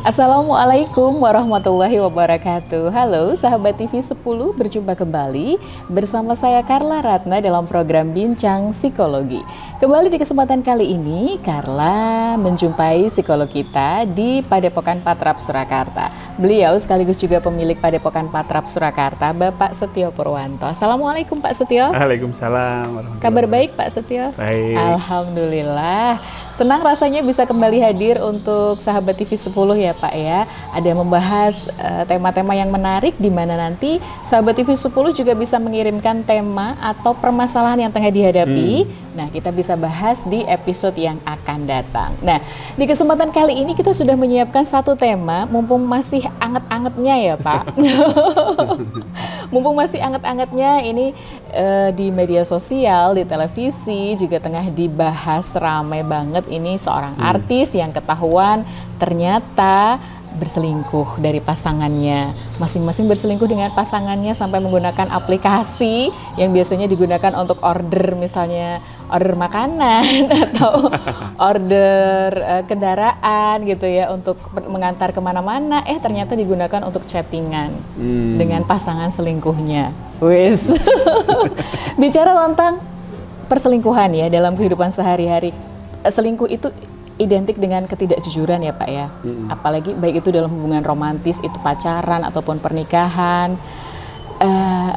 Assalamualaikum warahmatullahi wabarakatuh. Halo sahabat TV 10, berjumpa kembali bersama saya Carla Ratna dalam program Bincang Psikologi. Kembali di kesempatan kali ini, Carla menjumpai psikolog kita di Padepokan Patrap Surakarta. Beliau sekaligus juga pemilik Padepokan Patrap Surakarta, Bapak Setio Purwanto. Assalamualaikum Pak Setio. Waalaikumsalam. Kabar baik Pak Setio? Baik. Alhamdulillah. Senang rasanya bisa kembali hadir untuk sahabat TV 10 ya Pak ya. Ada membahas tema-tema yang menarik di mana nanti sahabat TV 10 juga bisa mengirimkan tema atau permasalahan yang tengah dihadapi. Nah, kita bisa bahas di episode yang akan datang. Nah, di kesempatan kali ini kita sudah menyiapkan satu tema, mumpung masih anget-angetnya ya Pak. Mumpung masih anget-angetnya ini di media sosial, di televisi juga tengah dibahas ramai banget ini seorang artis yang ketahuan ternyata berselingkuh dari pasangannya. Masing-masing berselingkuh dengan pasangannya sampai menggunakan aplikasi yang biasanya digunakan untuk order, misalnya order makanan atau order kendaraan gitu ya, untuk mengantar kemana-mana. Ternyata digunakan untuk chattingan dengan pasangan selingkuhnya. Wis. Bicara tentang perselingkuhan ya dalam kehidupan sehari-hari. Selingkuh itu identik dengan ketidakjujuran ya Pak ya, apalagi baik itu dalam hubungan romantis, itu pacaran ataupun pernikahan.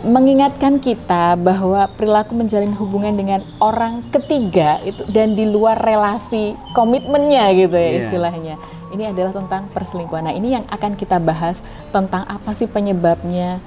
Mengingatkan kita bahwa perilaku menjalin hubungan dengan orang ketiga itu dan di luar relasi komitmennya gitu ya istilahnya. Ini adalah tentang perselingkuhan. Nah, ini yang akan kita bahas tentang apa sih penyebabnya,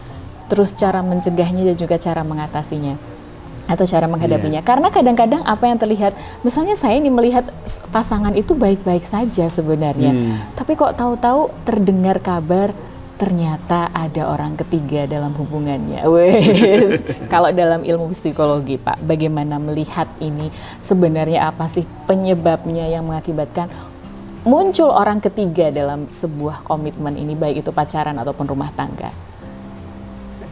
terus cara mencegahnya dan juga cara mengatasinya atau cara menghadapinya. Karena kadang-kadang apa yang terlihat, misalnya saya ini melihat pasangan itu baik-baik saja sebenarnya, tapi kok tahu-tahu terdengar kabar ternyata ada orang ketiga dalam hubungannya. Wes, kalau dalam ilmu psikologi Pak, bagaimana melihat ini sebenarnya apa sih penyebabnya yang mengakibatkan muncul orang ketiga dalam sebuah komitmen ini, baik itu pacaran ataupun rumah tangga?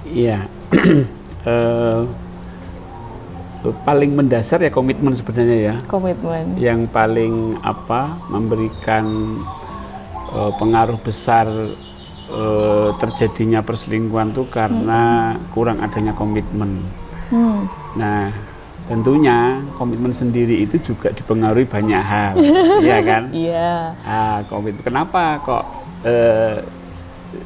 Iya. Paling mendasar ya komitmen sebenarnya ya. Komitmen. Yang paling memberikan pengaruh besar terjadinya perselingkuhan itu karena kurang adanya komitmen. Nah, tentunya komitmen sendiri itu juga dipengaruhi banyak hal, ya kan? Iya. Komitmen. Kenapa kok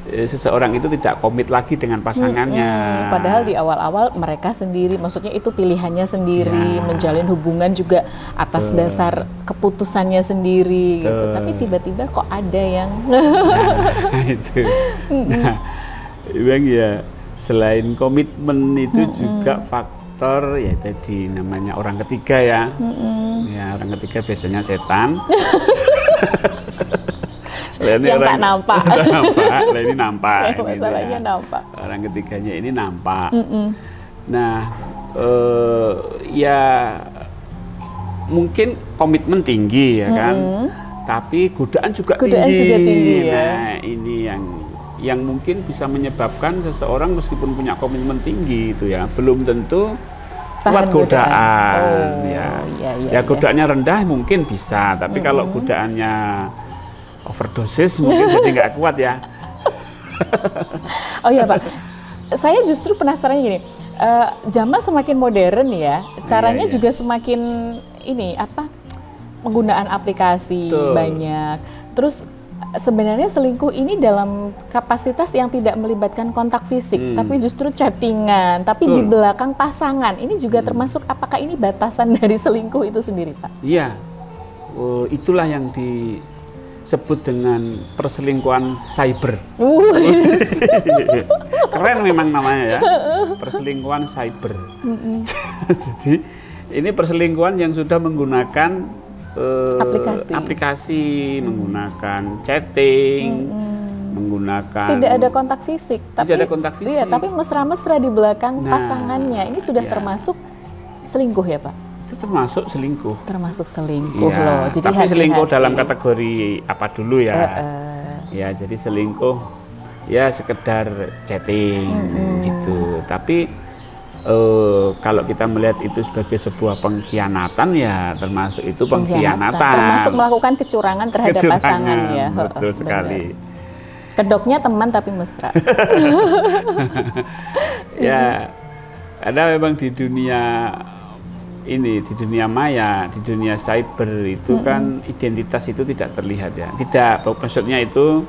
seseorang itu tidak komit lagi dengan pasangannya? Padahal di awal-awal mereka sendiri, maksudnya itu pilihannya sendiri, menjalin hubungan juga atas dasar keputusannya sendiri gitu. Tapi tiba-tiba kok ada yang itu. Nah, memang ya selain komitmen itu juga faktor ya tadi namanya orang ketiga ya. Ya, orang ketiga biasanya setan. Yang tak nampak. Nah, ini nampak. Masalahnya nampak. Orang ketiganya ini nampak. Nah, ya mungkin komitmen tinggi ya kan, tapi godaan juga tinggi. Ya. Nah, ini yang mungkin bisa menyebabkan seseorang meskipun punya komitmen tinggi itu ya, belum tentu kuat godaan. Ya, godaannya rendah mungkin bisa, tapi kalau godaannya overdosis mungkin jadi nggak kuat ya. Oh iya Pak, saya justru penasaran gini, zaman semakin modern ya, caranya juga semakin penggunaan aplikasi banyak. Terus sebenarnya selingkuh ini dalam kapasitas yang tidak melibatkan kontak fisik, tapi justru chattingan, tapi di belakang pasangan. Ini juga termasuk, apakah ini batasan dari selingkuh itu sendiri Pak? Iya, itulah yang disebut dengan perselingkuhan cyber. Keren memang namanya ya, perselingkuhan cyber. Jadi ini perselingkuhan yang sudah menggunakan aplikasi, menggunakan chatting, menggunakan tidak ada kontak fisik, tidak ada kontak fisik. Iya, tapi mesra-mesra di belakang pasangannya. Ini sudah termasuk selingkuh ya Pak? Itu termasuk selingkuh. Termasuk selingkuh loh. Jadi tapi selingkuh dalam kategori apa dulu ya? Ya, jadi selingkuh ya sekedar chatting gitu. Tapi kalau kita melihat itu sebagai sebuah pengkhianatan, ya termasuk itu pengkhianatan. Termasuk melakukan kecurangan terhadap pasangan ya. Betul sekali. Kedoknya teman tapi mesra. Ya, ada memang di dunia ini, di dunia maya, di dunia cyber itu kan identitas itu tidak terlihat ya. Tidak, maksudnya itu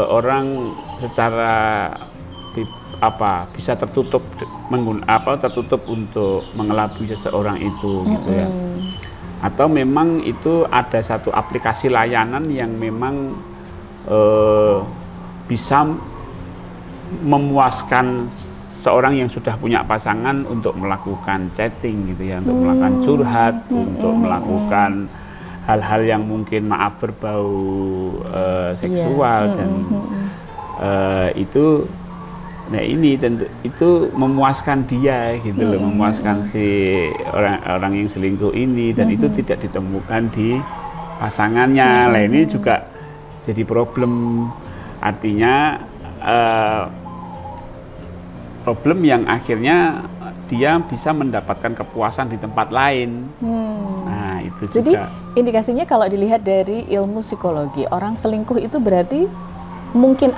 orang secara bisa tertutup tertutup untuk mengelabui seseorang itu gitu ya. Atau memang itu ada satu aplikasi layanan yang memang bisa memuaskan seorang yang sudah punya pasangan untuk melakukan chatting gitu ya, untuk melakukan curhat, untuk melakukan hal-hal yang mungkin maaf berbau seksual dan itu, nah ini tentu itu memuaskan dia gitu loh, memuaskan si orang yang selingkuh ini, dan itu tidak ditemukan di pasangannya. Nah ini juga jadi problem, artinya problem yang akhirnya dia bisa mendapatkan kepuasan di tempat lain. Nah itu jadi juga. indikasinya kalau dilihat dari ilmu psikologi, orang selingkuh itu berarti mungkin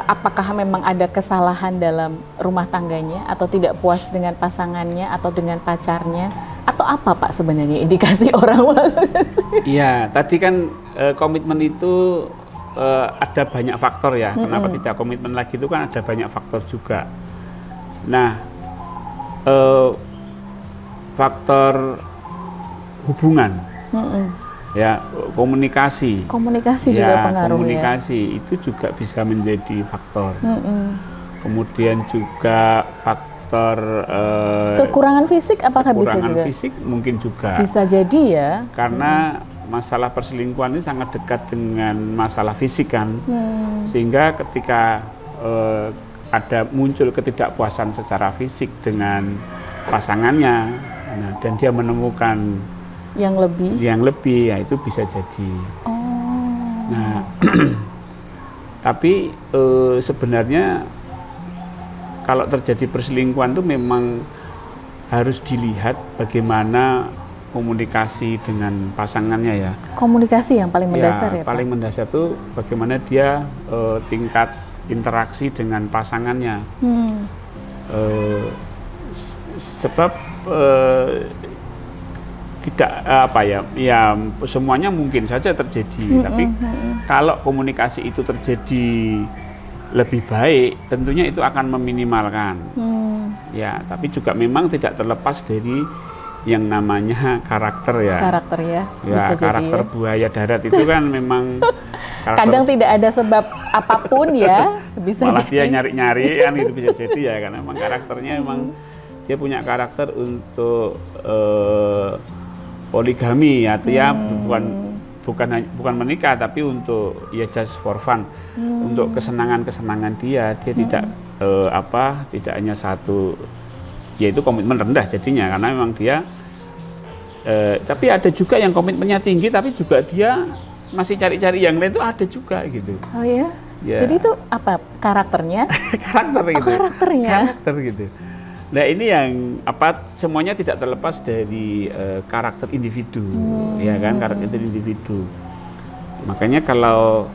apakah memang ada kesalahan dalam rumah tangganya, atau tidak puas dengan pasangannya atau dengan pacarnya, atau apa Pak sebenarnya indikasi orang melakukan? Iya, tadi kan komitmen itu ada banyak faktor ya. Kenapa tidak komitmen lagi itu kan ada banyak faktor juga. Nah, faktor hubungan, ya komunikasi juga ya, pengaruh komunikasi itu juga bisa menjadi faktor. Kemudian juga faktor kekurangan fisik, apakah bisa juga? Kekurangan fisik mungkin juga. Bisa jadi ya. Karena masalah perselingkuhan ini sangat dekat dengan masalah fisik kan, sehingga ketika ada muncul ketidakpuasan secara fisik dengan pasangannya, nah, dan dia menemukan yang lebih, ya itu bisa jadi. Nah, tapi sebenarnya kalau terjadi perselingkuhan itu memang harus dilihat bagaimana komunikasi dengan pasangannya ya. Komunikasi yang paling mendasar ya, paling mendasar itu bagaimana dia tingkat interaksi dengan pasangannya. Sebab tidak semuanya mungkin saja terjadi, tapi kalau komunikasi itu terjadi lebih baik, tentunya itu akan meminimalkan. Ya, tapi juga memang tidak terlepas dari yang namanya karakter ya. Karakter ya. Ya, karakter jadi, buaya darat itu kan memang kadang tidak ada sebab apapun ya, bisa malah jadi. Dia nyari-nyari kan itu bisa jadi ya, karena memang karakternya memang dia punya karakter untuk poligami, atau ya bukan menikah, tapi untuk ya just for fun, untuk kesenangan dia tidak tidak hanya satu, yaitu komitmen rendah jadinya, karena memang dia tapi ada juga yang komitmennya tinggi tapi juga dia masih cari-cari yang lain, itu ada juga gitu. Oh ya? Jadi itu apa karakternya? Karakter gitu. Nah ini yang semuanya tidak terlepas dari karakter individu, ya kan, karakter individu. Makanya kalau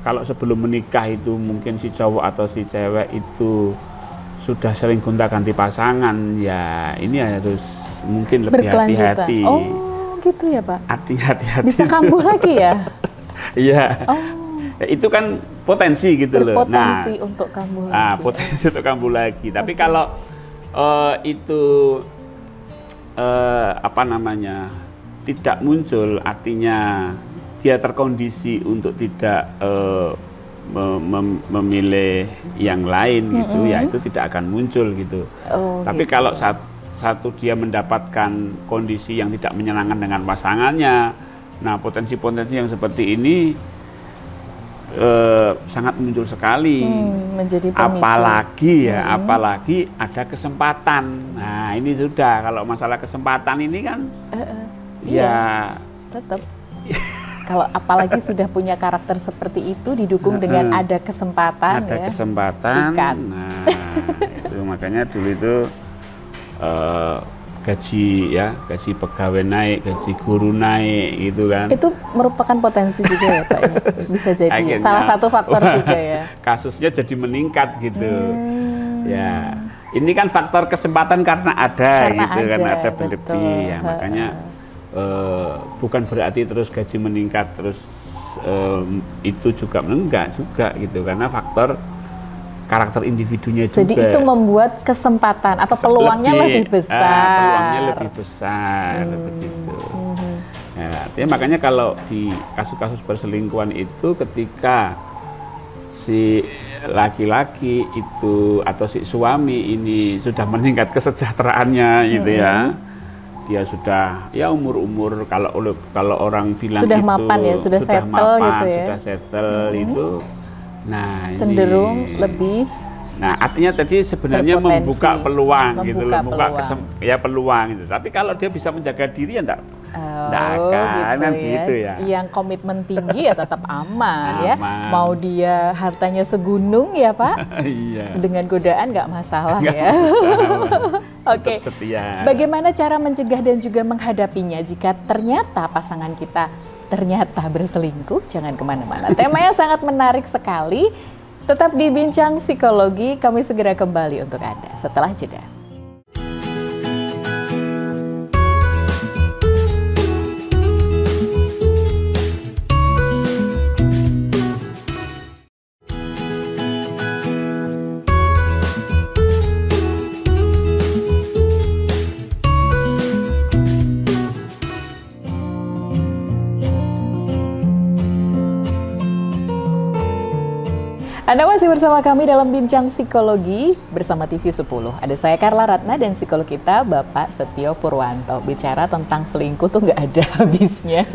kalau sebelum menikah itu mungkin si cowok atau si cewek itu sudah sering gonta-ganti pasangan, ya ini harus mungkin lebih hati-hati. Oh gitu ya Pak? Hati-hati. Bisa kambuh lagi ya? Iya. Itu kan potensi gitu loh. Potensi untuk kambuh lagi. Potensi untuk kambuh lagi. Tapi kalau itu tidak muncul, artinya dia terkondisi untuk tidak memilih yang lain gitu, ya itu tidak akan muncul gitu. Tapi gitu. Kalau satu dia mendapatkan kondisi yang tidak menyenangkan dengan pasangannya, nah potensi-potensi yang seperti ini sangat muncul sekali. Menjadi pemicu. Apalagi ada kesempatan. Nah ini sudah, kalau masalah kesempatan ini kan ya tetap Kalau apalagi sudah punya karakter seperti itu didukung dengan ada kesempatan ada ya. kesempatan. Sikat. Nah, itu makanya dulu itu gaji pegawai naik, gaji guru naik gitu kan. Itu merupakan potensi juga ya Pak ya? Bisa jadi Akhirnya, salah satu faktor juga ya. Kasusnya jadi meningkat gitu. Ya, ini kan faktor kesempatan karena ada karena ada berlebih ya, makanya bukan berarti terus gaji meningkat terus itu juga enggak juga gitu, karena faktor karakter individunya juga. Jadi itu membuat kesempatan atau peluangnya lebih besar. Peluangnya lebih besar begitu. Ya, artinya makanya kalau di kasus-kasus perselingkuhan itu ketika si laki-laki itu atau si suami ini sudah meningkat kesejahteraannya gitu ya. Dia sudah ya umur kalau orang bilang sudah itu mapan ya, sudah settle mapan, gitu ya. sudah settle itu. Nah, cenderung ini, lebih. Nah, artinya tadi sebenarnya membuka peluang gitu loh, peluang gitu. Tapi kalau dia bisa menjaga diri ya enggak akan gitu gitu ya. Yang komitmen tinggi ya tetap aman ya. Mau dia hartanya segunung ya Pak. Iya. Dengan godaan nggak masalah ya. Oke. Bagaimana cara mencegah dan juga menghadapinya jika ternyata pasangan kita ternyata berselingkuh? Jangan kemana-mana. Temanya sangat menarik sekali. Tetap di Bincang Psikologi, kami segera kembali untuk Anda setelah jeda. Anda masih bersama kami dalam Bincang Psikologi bersama TV10. Ada saya Carla Ratna dan psikolog kita Bapak Setio Purwanto. Bicara tentang selingkuh tuh nggak ada habisnya.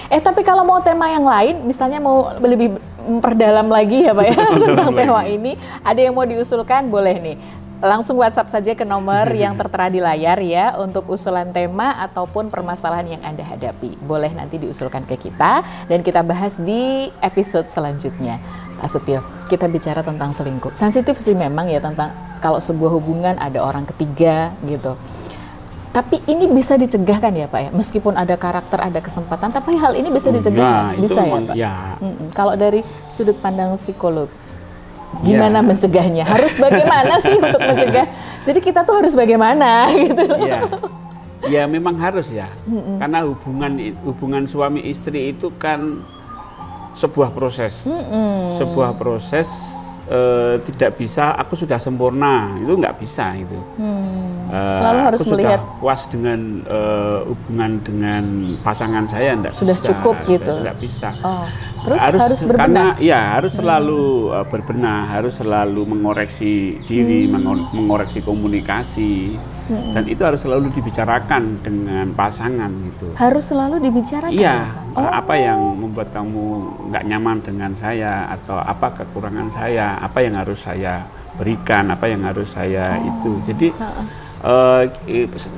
Tapi kalau mau tema yang lain, misalnya mau lebih memperdalam lagi ya Pak ya tentang tema ini, ada yang mau diusulkan boleh nih. Langsung WhatsApp saja ke nomor yang tertera di layar ya untuk usulan tema ataupun permasalahan yang Anda hadapi. Boleh nanti diusulkan ke kita dan kita bahas di episode selanjutnya. Pak Setio, kita bicara tentang selingkuh. Sensitif sih memang ya tentang kalau sebuah hubungan ada orang ketiga gitu. Tapi ini bisa dicegah kan ya Pak ya? Meskipun ada karakter, ada kesempatan, tapi hal ini bisa dicegah. Bisa ya Pak? Ya. Kalau dari sudut pandang psikolog, gimana mencegahnya? Harus bagaimana sih untuk mencegah? Jadi kita tuh harus bagaimana gitu loh. Ya memang harus ya. Karena hubungan suami istri itu kan sebuah proses. Sebuah proses tidak bisa aku sudah sempurna, itu nggak bisa itu. Selalu harus aku melihat sudah puas dengan hubungan dengan pasangan saya, enggak sudah bisa, cukup gitu. Enggak bisa. Terus harus berbenah. Karena ya harus selalu berbenah, harus selalu mengoreksi diri, mengoreksi komunikasi. Dan itu harus selalu dibicarakan dengan pasangan gitu. Harus selalu dibicarakan? Iya, apa yang membuat kamu nggak nyaman dengan saya, atau apa kekurangan saya, apa yang harus saya berikan, apa yang harus saya itu. Jadi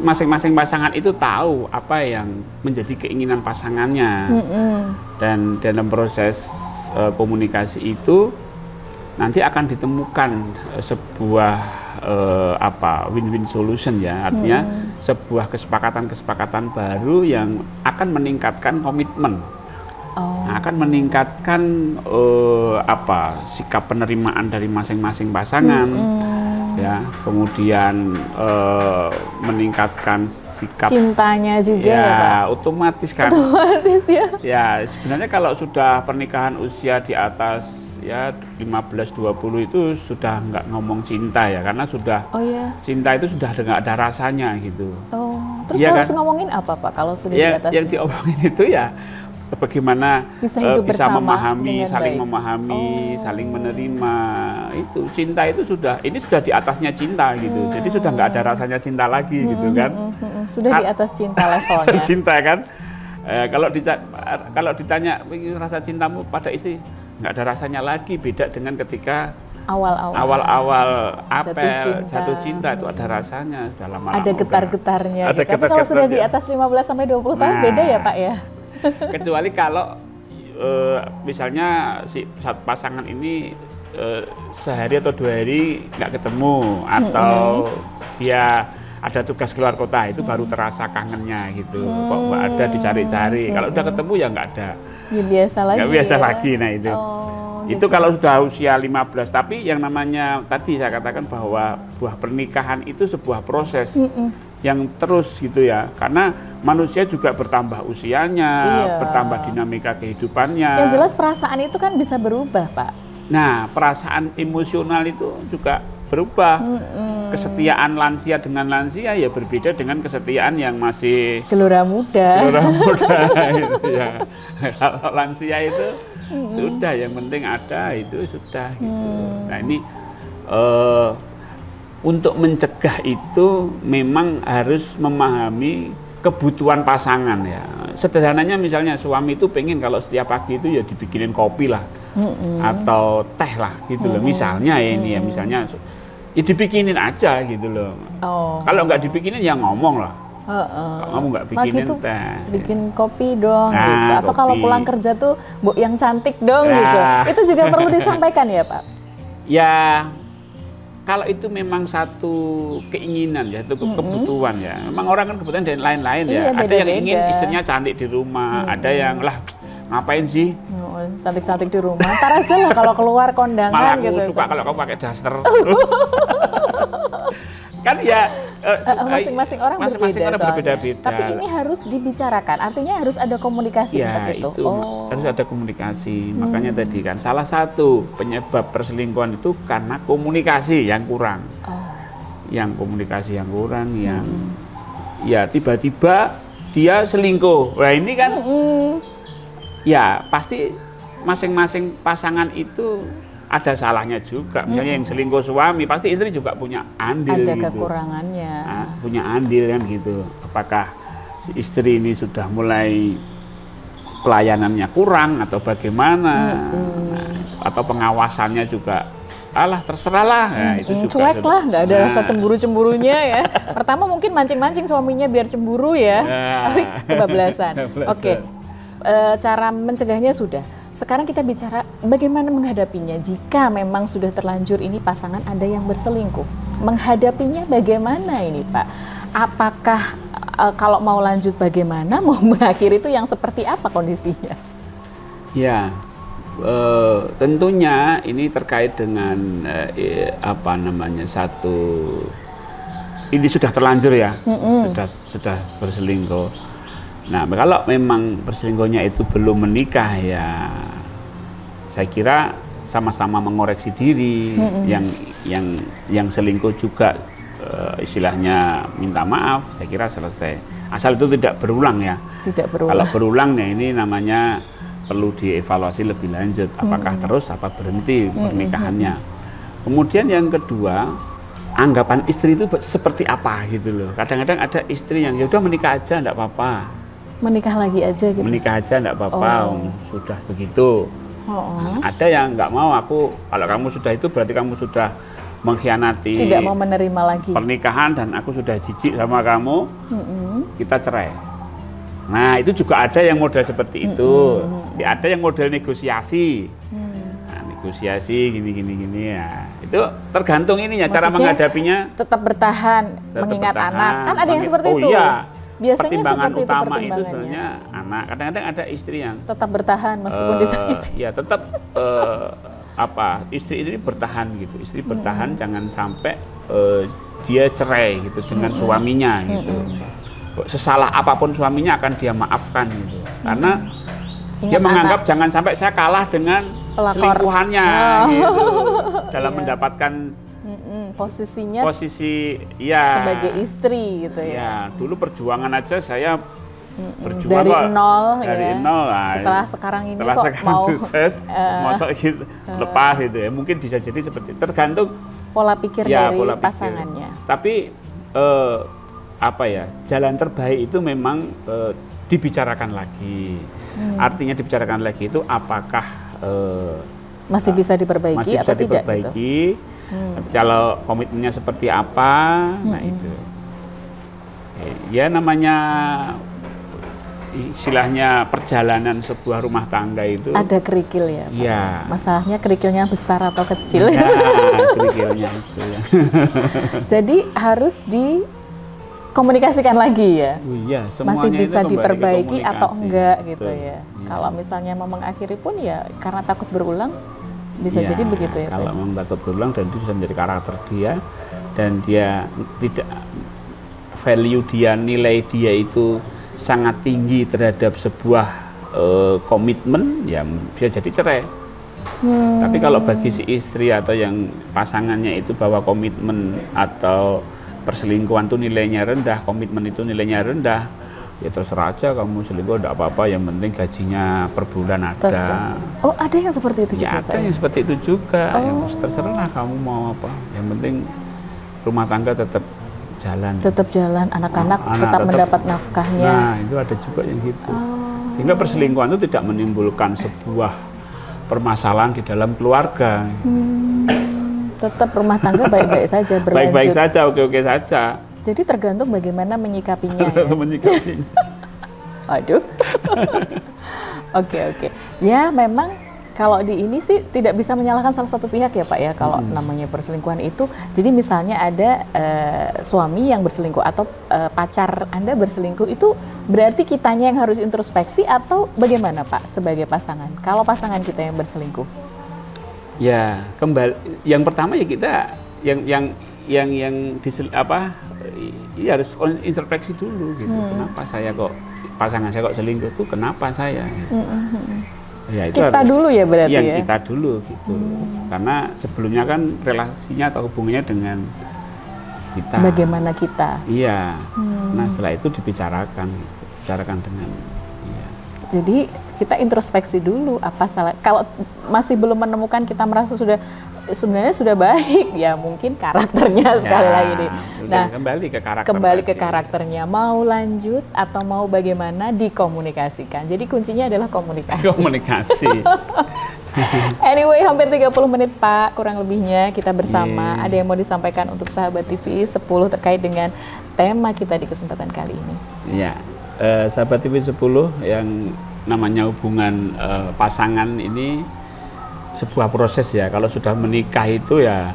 masing-masing pasangan itu tahu apa yang menjadi keinginan pasangannya. Dan dalam proses komunikasi itu nanti akan ditemukan sebuah win-win solution ya, artinya sebuah kesepakatan baru yang akan meningkatkan komitmen, akan meningkatkan sikap penerimaan dari masing-masing pasangan, ya, kemudian meningkatkan sikap cintanya juga ya Pak? Otomatis kan. Otomatis ya. Ya sebenarnya kalau sudah pernikahan usia di atas ya 15-20 itu sudah nggak ngomong cinta ya, karena sudah cinta itu sudah nggak ada rasanya gitu. Terus harus ngomongin apa Pak kalau sudah di atas? Yang diomongin itu ya bagaimana bisa memahami, saling memahami, saling menerima. Itu cinta itu sudah di atasnya cinta gitu. Jadi sudah nggak ada rasanya cinta lagi gitu kan. Sudah di atas cinta levelnya. Cinta kan. Kalau ditanya rasa cintamu pada istri, nggak ada rasanya lagi. Beda dengan ketika awal-awal jatuh cinta itu ada rasanya, sudah lama-lama ada getar-getarnya. Tapi kalau sudah di atas 15 sampai 20 tahun beda ya Pak ya? Kecuali kalau misalnya si pasangan ini sehari atau 2 hari nggak ketemu, atau dia ada tugas keluar kota, itu baru terasa kangennya gitu. Kok nggak ada, dicari-cari. Kalau udah ketemu ya nggak ada. Ya biasa lagi. Nggak biasa ya. lagi, nah itu. Itu Gitu. kalau sudah usia 15, tapi yang namanya tadi saya katakan bahwa buah pernikahan itu sebuah proses yang terus gitu ya. Karena manusia juga bertambah usianya, bertambah dinamika kehidupannya. Yang jelas perasaan itu kan bisa berubah, Pak. Nah, perasaan emosional itu juga berubah. Kesetiaan lansia dengan lansia ya berbeda dengan kesetiaan yang masih Gelora muda. gelora muda itu ya. Kalau lansia itu sudah, yang penting ada, itu sudah gitu. Nah, ini untuk mencegah itu memang harus memahami kebutuhan pasangan ya. Sederhananya misalnya suami itu pengen kalau setiap pagi itu ya dibikinin kopi lah, atau teh lah gitu loh. Misalnya ya ini ya, misalnya ya dibikinin aja gitu loh. Kalau nggak dibikinin ya ngomong lah. Kalau kamu nggak bikinin gitu, teh, bikin kopi dong Nah, gitu. Atau kalau kopi. pulang kerja tuh Bu yang cantik dong Nah. gitu. Itu juga perlu disampaikan ya, Pak. ya kalau itu memang satu keinginan ya, satu kebutuhan ya. Memang orang kan kebutuhan dan lain-lain ya. Iya, Ada yang beda-beda. ingin istrinya cantik di rumah, ada yang lah ngapain sih? Cantik-cantik di rumah. Ntar aja lah kalau keluar kondangan Malah aku gitu. suka kalau kamu pakai daster. Kan ya Masing-masing orang masing-masing orang berbeda berbeda-beda. soalnya. Tapi ini harus dibicarakan. Artinya harus ada komunikasi Ya seperti itu. itu harus ada komunikasi. Makanya tadi kan salah satu penyebab perselingkuhan itu karena komunikasi yang kurang. Yang komunikasi yang kurang, yang ya tiba-tiba dia selingkuh. Wah ini kan ya pasti masing-masing pasangan itu ada salahnya juga. Misalnya yang selingkuh suami, pasti istri juga punya andil Ada gitu. kekurangannya. Nah, punya andil kan gitu. Apakah si istri ini sudah mulai pelayanannya kurang atau bagaimana? Nah, atau pengawasannya juga alah terserah lah. Nah, itu juga Cuek lah, nggak ada rasa Nah, cemburu-cemburunya ya. Pertama mungkin mancing-mancing suaminya biar cemburu ya. Nah. Tapi kebablasan. Kebablasan. Oke, cara mencegahnya sudah. Sekarang kita bicara bagaimana menghadapinya jika memang sudah terlanjur ini pasangan ada yang berselingkuh. Menghadapinya bagaimana ini Pak? Apakah kalau mau lanjut bagaimana, mau mengakhiri itu yang seperti apa kondisinya? Ya, tentunya ini terkait dengan apa namanya ini sudah terlanjur ya, sudah berselingkuh. Nah, kalau memang berselingkuhnya itu belum menikah ya, saya kira sama-sama mengoreksi diri. Yang selingkuh juga istilahnya minta maaf, saya kira selesai. Asal itu tidak berulang ya. Tidak berulang. Kalau berulang ya ini namanya perlu dievaluasi lebih lanjut. Apakah terus apa berhenti pernikahannya. Kemudian yang kedua, anggapan istri itu seperti apa gitu loh. Kadang-kadang ada istri yang ya udah menikah aja enggak apa-apa. Menikah lagi aja gitu. Menikah aja enggak apa-apa, sudah begitu. Nah, ada yang nggak mau, kalau kamu sudah itu berarti kamu sudah mengkhianati. Tidak mau menerima lagi. Pernikahan dan aku sudah jijik sama kamu, kita cerai. Nah itu juga ada yang model seperti itu. Ya, ada yang model negosiasi. Nah, negosiasi gini ya. Itu tergantung ininya. Maksudnya, cara menghadapinya. Tetap bertahan, mengingat anak. Kan ada yang seperti itu. Iya. Biasanya pertimbangan seperti utama itu pertimbangannya. sebenarnya anak. Kadang-kadang ada istri yang Tetap bertahan meskipun disakiti. ya tetap istri ini bertahan gitu. Istri bertahan jangan sampai dia cerai gitu dengan suaminya gitu. Sesalah apapun suaminya akan dia maafkan gitu. Karena dia menganggap jangan sampai saya kalah dengan selingkuhannya gitu. Dalam mendapatkan posisinya posisi ya sebagai istri gitu ya. Ya, dulu perjuangan aja saya berjuang dari kok, nol dari ya. nol lah. Setelah sekarang ini Setelah kok sekarang mau sukses, masuk gitu, lepas gitu ya. Mungkin bisa jadi seperti itu. Tergantung pola pikir ya, dari pola pikir. pasangannya. Tapi apa ya, jalan terbaik itu memang dibicarakan lagi. Artinya dibicarakan lagi itu apakah masih bisa diperbaiki masih bisa atau tidak diperbaiki. gitu. Kalau komitmennya seperti apa, nah itu. Ya namanya istilahnya perjalanan sebuah rumah tangga itu ada kerikil ya, Pak? Iya. Masalahnya kerikilnya besar atau kecil. Nah, kerikilnya itu ya. Jadi harus dikomunikasikan lagi ya. Iya, Masih semuanya bisa itu kembali ke diperbaiki atau komunikasi. enggak gitu Betul. ya. Iya. Kalau misalnya mau mengakhiri pun ya karena takut berulang bisa Ya, jadi begitu ya, Pak. kalau memang takut berulang dan itu sudah menjadi karakter dia dan dia tidak value dia, nilai dia itu sangat tinggi terhadap sebuah komitmen, ya bisa jadi cerai. Tapi kalau bagi si istri atau yang pasangannya itu bahwa komitmen atau perselingkuhan itu nilainya rendah, komitmen itu nilainya rendah, ya terserah aja kamu selingkuh, enggak apa-apa, yang penting gajinya per bulan ada. Tetap. Oh, ada yang seperti itu Ya juga, ada Pak? yang seperti itu juga, yang terserah kamu mau apa, yang penting rumah tangga tetap jalan. Tetap jalan, anak-anak Anak tetap mendapat nafkahnya. Nah itu ada juga yang gitu. Sehingga perselingkuhan itu tidak menimbulkan sebuah permasalahan di dalam keluarga. Tetap rumah tangga baik-baik saja, berlanjut. Baik-baik saja, oke-oke saja. Jadi tergantung bagaimana menyikapinya ya. Menyikapinya. Aduh. Oke. Ya memang kalau di ini sih tidak bisa menyalahkan salah satu pihak ya Pak ya, kalau namanya perselingkuhan itu. Jadi misalnya ada suami yang berselingkuh atau pacar Anda berselingkuh, itu berarti kitanya yang harus introspeksi atau bagaimana Pak sebagai pasangan? Kalau pasangan kita yang berselingkuh? Ya kembali, yang pertama ya kita ya harus introspeksi dulu gitu. Kenapa saya kok, pasangan saya kok selingkuh tuh, kenapa saya? Gitu. Ya, itu Kita dulu ya berarti ya? Kita dulu gitu. Karena sebelumnya kan relasinya atau hubungannya dengan kita. Bagaimana kita? Iya. Nah setelah itu dibicarakan, gitu. Bicarakan dengan. Iya. Jadi kita introspeksi dulu apa salah. Kalau masih belum menemukan, kita merasa sebenarnya sudah baik, ya mungkin karakternya sekali lagi nih. Nah, kembali ke karakter. Kembali ke karakternya, mau lanjut atau mau bagaimana, dikomunikasikan. Jadi kuncinya adalah komunikasi. Komunikasi. Anyway, hampir 30 menit Pak, kurang lebihnya kita bersama. Ada yang mau disampaikan untuk sahabat TV 10 terkait dengan tema kita di kesempatan kali ini? Iya, sahabat TV 10 yang namanya hubungan pasangan ini sebuah proses ya. Kalau sudah menikah itu ya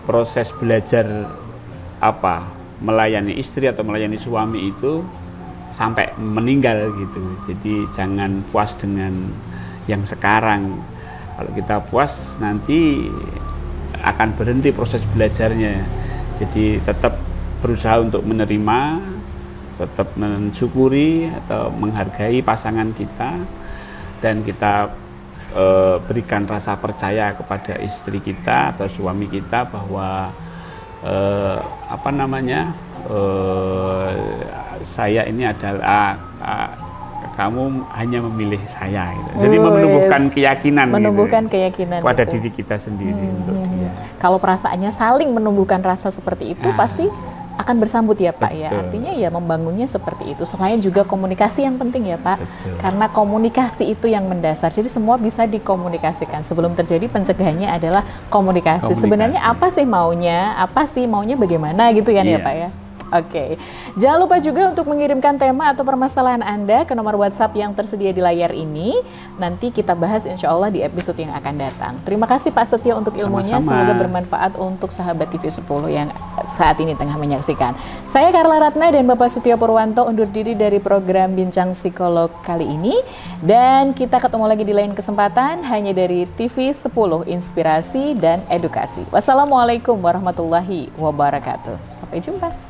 proses belajar melayani istri atau melayani suami itu sampai meninggal gitu. Jadi jangan puas dengan yang sekarang. Kalau kita puas nanti akan berhenti proses belajarnya. Jadi tetap berusaha untuk menerima, tetap mensyukuri atau menghargai pasangan kita, dan kita berikan rasa percaya kepada istri kita atau suami kita bahwa saya ini adalah kamu hanya memilih saya gitu. Jadi menumbuhkan keyakinan keyakinan pada itu. diri kita sendiri untuk dia. Kalau perasaannya saling menumbuhkan rasa seperti itu, pasti akan bersambut ya Pak. Betul. Ya. Artinya ya membangunnya seperti itu. Selain juga komunikasi yang penting ya Pak. Betul. Karena komunikasi itu yang mendasar. Jadi semua bisa dikomunikasikan. Sebelum terjadi, pencegahannya adalah komunikasi. Sebenarnya apa sih maunya bagaimana gitu kan ya Pak ya. Oke. Jangan lupa juga untuk mengirimkan tema atau permasalahan Anda ke nomor WhatsApp yang tersedia di layar ini. Nanti kita bahas insya Allah di episode yang akan datang. Terima kasih Pak Setio untuk ilmunya. Sama-sama. Semoga bermanfaat untuk sahabat TV 10 yang saat ini tengah menyaksikan. Saya Carla Ratna dan Bapak Setio Purwanto undur diri dari program Bincang Psikolog kali ini. Dan kita ketemu lagi di lain kesempatan hanya dari TV 10, Inspirasi dan Edukasi. Wassalamualaikum warahmatullahi wabarakatuh. Sampai jumpa.